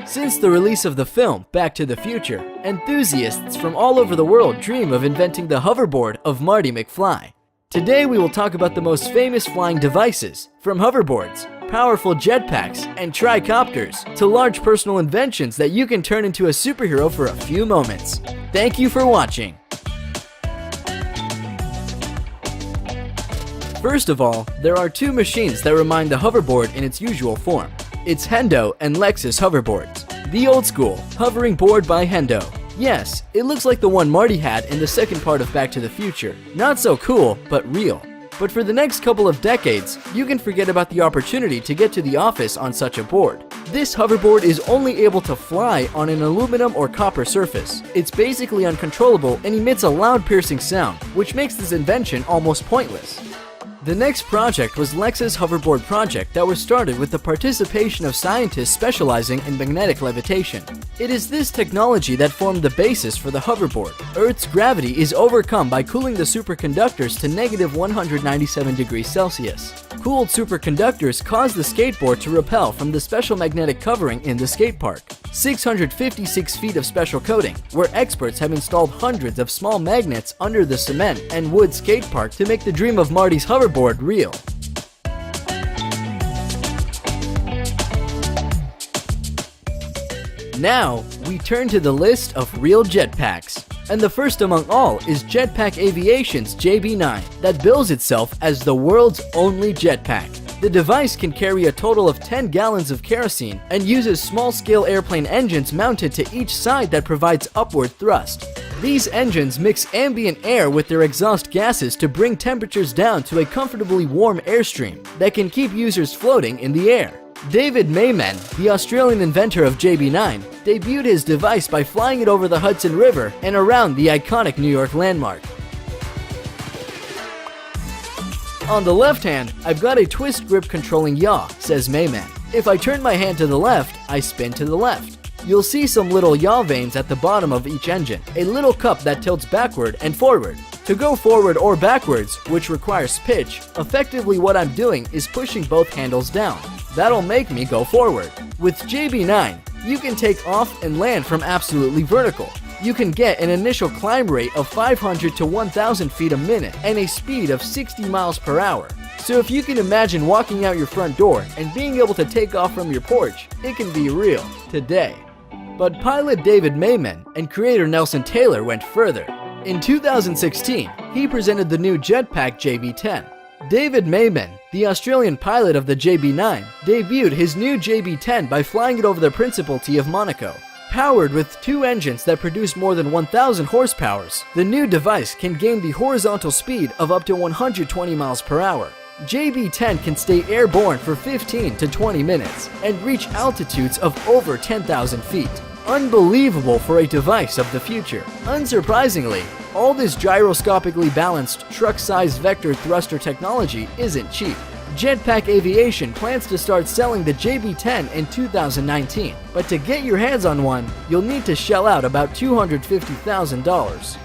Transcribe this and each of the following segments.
Since the release of the film Back to the Future, enthusiasts from all over the world dream of inventing the hoverboard of Marty McFly. Today we will talk about the most famous flying devices, from hoverboards, powerful jetpacks, and tricopters, to large personal inventions that you can turn into a superhero for a few moments. Thank you for watching. First of all, there are two machines that remind the hoverboard in its usual form. It's Hendo and Lexus hoverboards. The old school, hovering board by Hendo. Yes, it looks like the one Marty had in the second part of Back to the Future. Not so cool, but real. But for the next couple of decades, you can forget about the opportunity to get to the office on such a board. This hoverboard is only able to fly on an aluminum or copper surface. It's basically uncontrollable and emits a loud piercing sound, which makes this invention almost pointless. The next project was Lexus Hoverboard Project that was started with the participation of scientists specializing in magnetic levitation. It is this technology that formed the basis for the hoverboard. Earth's gravity is overcome by cooling the superconductors to negative 197 degrees Celsius. Cooled superconductors cause the skateboard to repel from the special magnetic covering in the skate park. 656 feet of special coating, where experts have installed hundreds of small magnets under the cement and wood skate park to make the dream of Marty's hoverboard real. Now, we turn to the list of real jetpacks. And the first among all is Jetpack Aviation's JB9, that bills itself as the world's only jetpack. The device can carry a total of 10 gallons of kerosene and uses small-scale airplane engines mounted to each side that provides upward thrust. These engines mix ambient air with their exhaust gases to bring temperatures down to a comfortably warm airstream that can keep users floating in the air. David Mayman, the Australian inventor of JB9, debuted his device by flying it over the Hudson River and around the iconic New York landmark. On the left hand, I've got a twist grip controlling yaw, says Mayman. If I turn my hand to the left, I spin to the left. You'll see some little yaw vanes at the bottom of each engine, a little cup that tilts backward and forward. To go forward or backwards, which requires pitch, effectively what I'm doing is pushing both handles down. That'll make me go forward. With JB9, you can take off and land from absolutely vertical. You can get an initial climb rate of 500 to 1,000 feet a minute and a speed of 60 miles per hour. So if you can imagine walking out your front door and being able to take off from your porch, it can be real today. But pilot David Mayman and creator Nelson Taylor went further. In 2016, he presented the new jetpack JB10. David Mayman, the Australian pilot of the JB9, debuted his new JB10 by flying it over the Principality of Monaco. Powered with two engines that produce more than 1,000 horsepower, the new device can gain the horizontal speed of up to 120 miles per hour. JB10 can stay airborne for 15 to 20 minutes and reach altitudes of over 10,000 feet. Unbelievable for a device of the future. Unsurprisingly, all this gyroscopically balanced truck-sized vector thruster technology isn't cheap. Jetpack Aviation plans to start selling the JB10 in 2019, but to get your hands on one, you'll need to shell out about $250,000.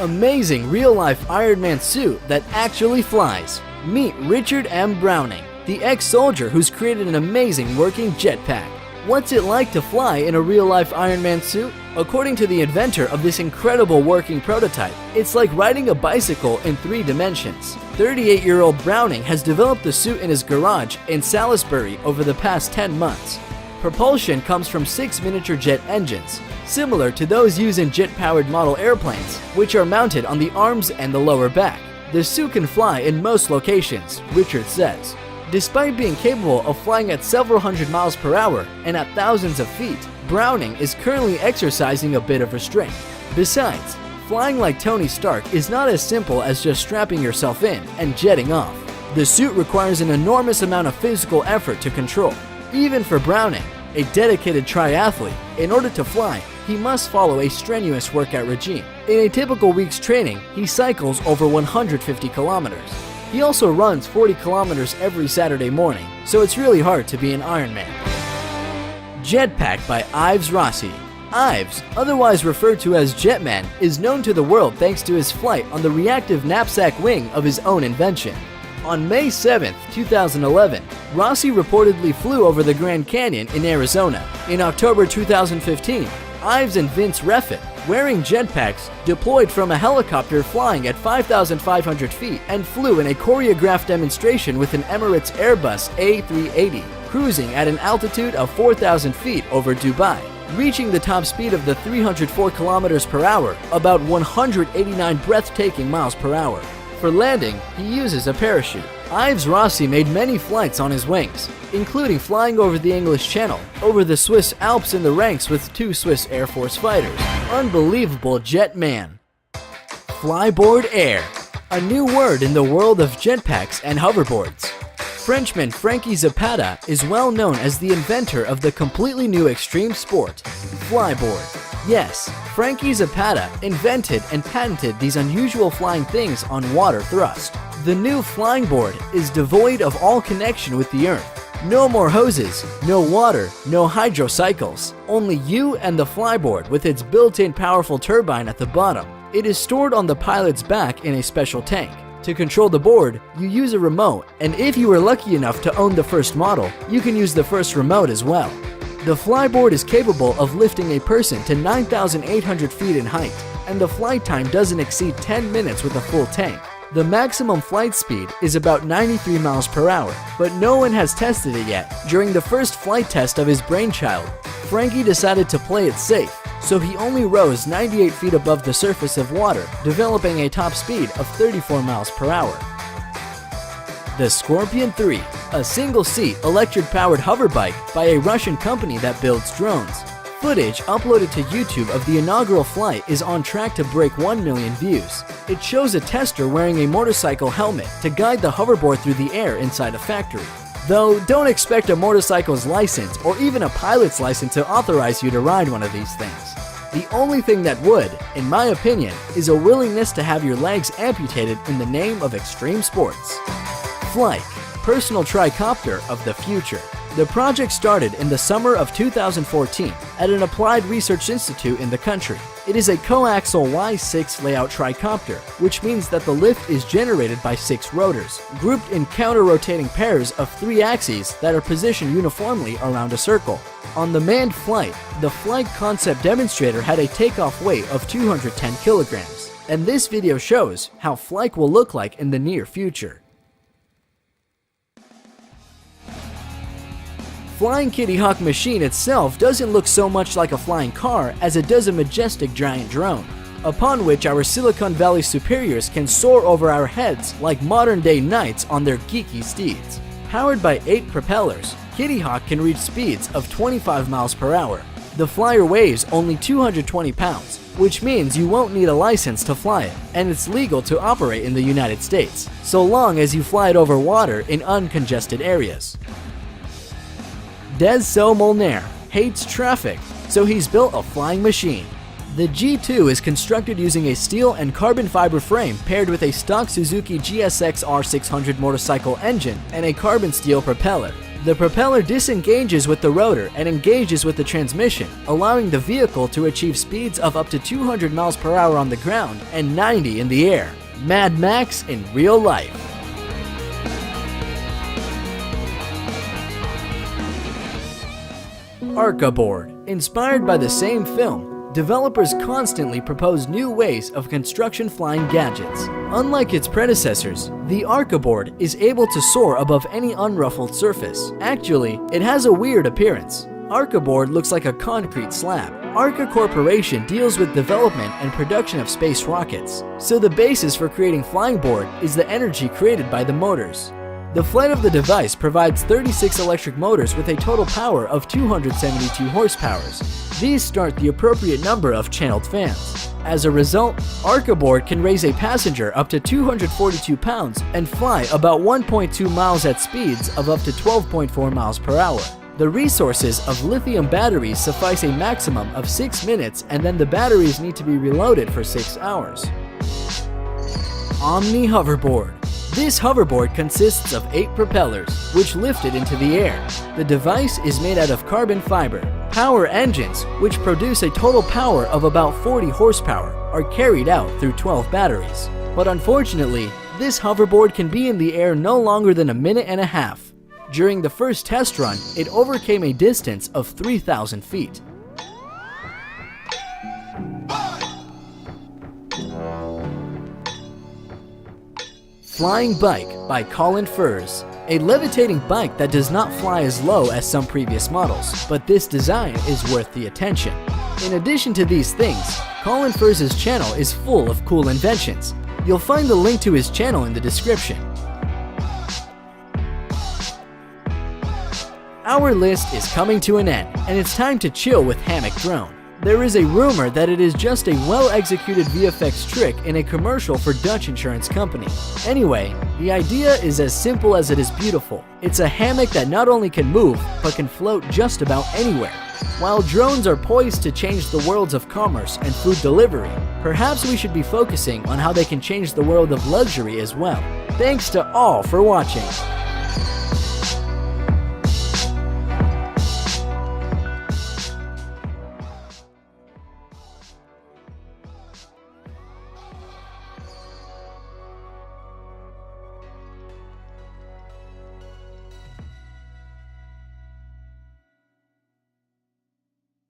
Amazing real-life Iron Man suit that actually flies. Meet Richard M. Browning, the ex-soldier who's created an amazing working jetpack. What's it like to fly in a real-life Iron Man suit? According to the inventor of this incredible working prototype, it's like riding a bicycle in 3 dimensions. 38-year-old Browning has developed the suit in his garage in Salisbury over the past 10 months. Propulsion comes from 6 miniature jet engines, similar to those used in jet-powered model airplanes, which are mounted on the arms and the lower back. The suit can fly in most locations, Richard says. Despite being capable of flying at several hundred miles per hour and at thousands of feet, Browning is currently exercising a bit of restraint. Besides, flying like Tony Stark is not as simple as just strapping yourself in and jetting off. The suit requires an enormous amount of physical effort to control. Even for Browning, a dedicated triathlete, in order to fly, he must follow a strenuous workout regime. In a typical week's training, he cycles over 150 kilometers. He also runs 40 kilometers every Saturday morning, so it's really hard to be an Ironman. Jetpack by Ives Rossi. Ives, otherwise referred to as Jetman, is known to the world thanks to his flight on the reactive knapsack wing of his own invention. On May 7, 2011, Rossi reportedly flew over the Grand Canyon in Arizona. In October 2015, Ives and Vince Refn, wearing jetpacks, deployed from a helicopter flying at 5,500 feet and flew in a choreographed demonstration with an Emirates Airbus A380, cruising at an altitude of 4,000 feet over Dubai, reaching the top speed of the 304 kilometers per hour, about 189 breathtaking miles per hour. For landing, he uses a parachute. Ives Rossi made many flights on his wings, including flying over the English Channel, over the Swiss Alps in the ranks with 2 Swiss Air Force fighters. Unbelievable jet man. Flyboard air, a new word in the world of jetpacks and hoverboards. Frenchman Frankie Zapata is well known as the inventor of the completely new extreme sport, flyboard. Yes, Frankie Zapata invented and patented these unusual flying things on water thrust. The new flying board is devoid of all connection with the earth. No more hoses, no water, no hydrocycles. Only you and the flyboard with its built-in powerful turbine at the bottom. It is stored on the pilot's back in a special tank. To control the board, you use a remote, and if you were lucky enough to own the first model, you can use the first remote as well. The flyboard is capable of lifting a person to 9,800 feet in height, and the flight time doesn't exceed 10 minutes with a full tank. The maximum flight speed is about 93 miles per hour, but no one has tested it yet. During the first flight test of his brainchild, Frankie decided to play it safe, so he only rose 98 feet above the surface of water, developing a top speed of 34 miles per hour. The Scorpion 3, a single-seat electric-powered hoverbike by a Russian company that builds drones. Footage uploaded to YouTube of the inaugural flight is on track to break 1 million views. It shows a tester wearing a motorcycle helmet to guide the hoverboard through the air inside a factory. Though, don't expect a motorcycle's license or even a pilot's license to authorize you to ride one of these things. The only thing that would, in my opinion, is a willingness to have your legs amputated in the name of extreme sports. Flyke, personal tricopter of the future. The project started in the summer of 2014 at an applied research institute in the country. It is a coaxial Y6 layout tricopter, which means that the lift is generated by 6 rotors, grouped in counter-rotating pairs of 3 axes that are positioned uniformly around a circle. On the manned flight, the Flyke concept demonstrator had a takeoff weight of 210 kilograms, and this video shows how Flyke will look like in the near future. Flying Kitty Hawk machine itself doesn't look so much like a flying car as it does a majestic giant drone, upon which our Silicon Valley superiors can soar over our heads like modern-day knights on their geeky steeds. Powered by 8 propellers, Kitty Hawk can reach speeds of 25 miles per hour. The flyer weighs only 220 pounds, which means you won't need a license to fly it, and it's legal to operate in the United States, so long as you fly it over water in uncongested areas. Des Molnar hates traffic, so he's built a flying machine. The G2 is constructed using a steel and carbon fiber frame paired with a stock Suzuki GSX R600 motorcycle engine and a carbon steel propeller. The propeller disengages with the rotor and engages with the transmission, allowing the vehicle to achieve speeds of up to 200 miles per hour on the ground and 90 in the air. Mad Max in real life. Arca board. Inspired by the same film, developers constantly propose new ways of construction flying gadgets. Unlike its predecessors, the Arca board is able to soar above any unruffled surface. Actually, it has a weird appearance. Arca board looks like a concrete slab. Arca Corporation deals with development and production of space rockets, so the basis for creating flying board is the energy created by the motors. The flight of the device provides 36 electric motors with a total power of 272 horsepower. These start the appropriate number of channeled fans. As a result, Arca board can raise a passenger up to 242 pounds and fly about 1.2 miles at speeds of up to 12.4 miles per hour. The resources of lithium batteries suffice a maximum of 6 minutes, and then the batteries need to be reloaded for 6 hours. Omni hoverboard. This hoverboard consists of 8 propellers, which lift it into the air. The device is made out of carbon fiber. Power engines, which produce a total power of about 40 horsepower, are carried out through 12 batteries. But unfortunately, This hoverboard can be in the air no longer than a minute and a half. During the first test run, it overcame a distance of 3,000 feet. Flying Bike by Colin Furze. A levitating bike that does not fly as low as some previous models, but this design is worth the attention. In addition to these things, Colin Furze's channel is full of cool inventions. You'll find the link to his channel in the description. Our list is coming to an end, and it's time to chill with Hammock Drone. There is a rumor that it is just a well-executed VFX trick in a commercial for Dutch insurance company. Anyway, the idea is as simple as it is beautiful. It's a hammock that not only can move, but can float just about anywhere. While drones are poised to change the worlds of commerce and food delivery, perhaps we should be focusing on how they can change the world of luxury as well. Thanks to all for watching.